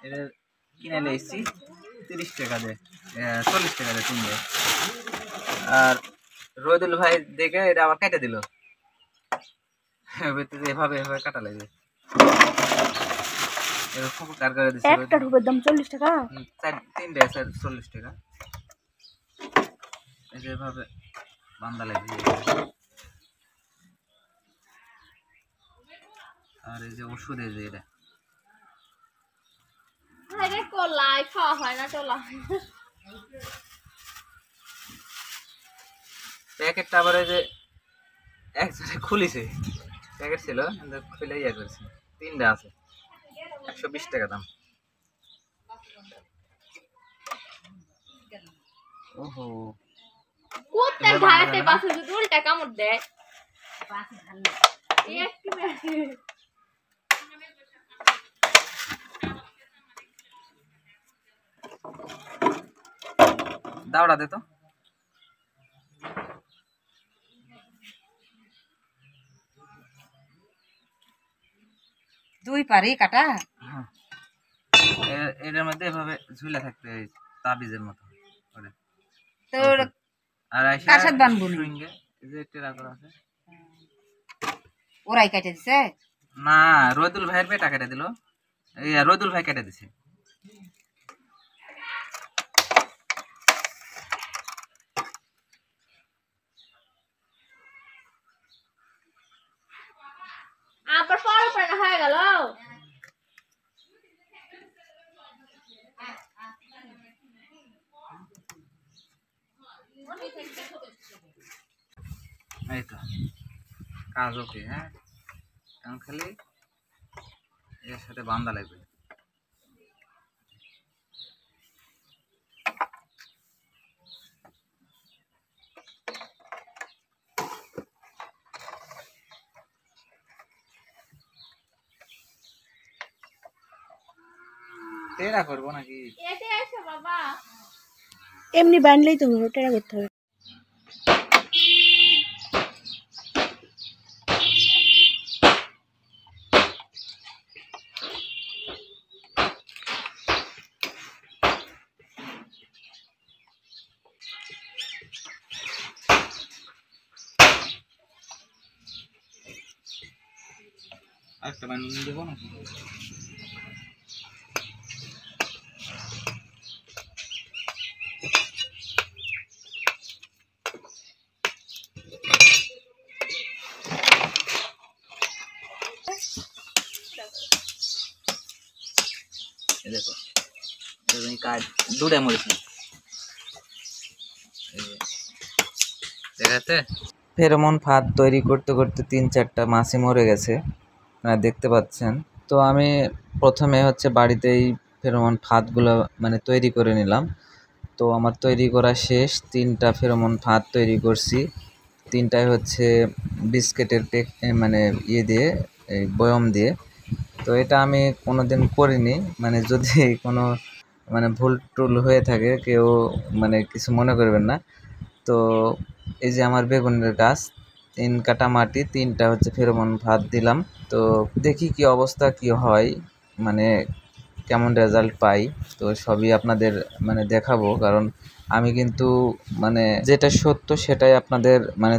এটা কিনে নিয়েছি 30 টাকা দিয়ে, 40 টাকা দিয়ে কিনবে। আর রোদুল ভাই দেখে এটা আবার কেটে দিল, এভাবে এভাবে কাটা লাগবে। এরকম কার করে দিচ্ছে, একটা ঢুকের দাম 40 টাকা, 3টা 40 টাকা। এই যে এভাবে বান্ধা লাগবে। আর এই যে ওষুধ, এই যে এটা প্যাকেটটা আবার এই যে একজনে খুলিছে, প্যাকেট ছিল কিন্তু খুলে ইয়ে করেছে। 3টা আছে, 120 টাকা দাম। ওহো, কুত্তার ঘাড়ে বাসে যদি উল্টা কামড় দেয়, দাওড়া দে তো। দুই পারি কাটা। এর মধ্যে এভাবে ঝুলে থাকতে, তাবিজের মতো করে। তোর আর কার সাথে বানবো নি? এই যে টেরা করা আছে, ওরাই কেটে দিছে না রোদুল ভাইয়ের বেটা কেটে দিল, এই রোদুল ভাই কেটে দিছে। আবার পড়া হয়ে গেল। এই তো কাজ ওকে। হ্যাঁ, এখন খালি এর সাথে বান্ধা লাগবে। টেরা করবো নাকি? এমনি বানলেই তো হলো, টেরা করতে হবে। আরেকটা বানিয়ে দেবো নাকি? দেখো কাজ দুটা মরেছে, দেখাতে। ফেরোমন ফাঁদ তৈরি করতে করতে 3-4টা মাছি মরে গেছে, আপনারা দেখতে পাচ্ছেন। তো আমি প্রথমে হচ্ছে বাড়িতেই ফেরোমন ফাঁদগুলো মানে তৈরি করে নিলাম। তো আমার তৈরি করা শেষ, 3টা ফেরোমন ফাঁদ তৈরি করছি। 3টাই হচ্ছে বিস্কিটের মানে ইয়ে দিয়ে, এই বয়ম দিয়ে। তো এটা আমি কোনোদিন করিনি, মানে যদি কোনো মানে ভুল টুল হয়ে থাকে কেউ মানে কিছু মনে করবেন না। তো এই যে আমার বেগুনের গাছ, 3 কাটা মাটি, 3টা হচ্ছে ফেরোমন ফাঁদ দিলাম। তো দেখি কি অবস্থা কি হয়, মানে কেমন রেজাল্ট পাই। তো সবই আপনাদের মানে দেখাবো, কারণ আমি কিন্তু মানে যেটা সত্য সেটাই আপনাদের মানে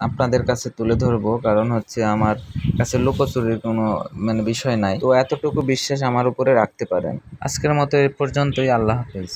আপনাদের কাছে তুলে ধরবো, কারণ হচ্ছে আমার কাছে লুকোচুরির কোনো মানে বিষয় নাই। তো এতটুকু বিশ্বাস আমার উপরে রাখতে পারেন। আজকের মতো এ পর্যন্তই। আল্লাহ হাফেজ।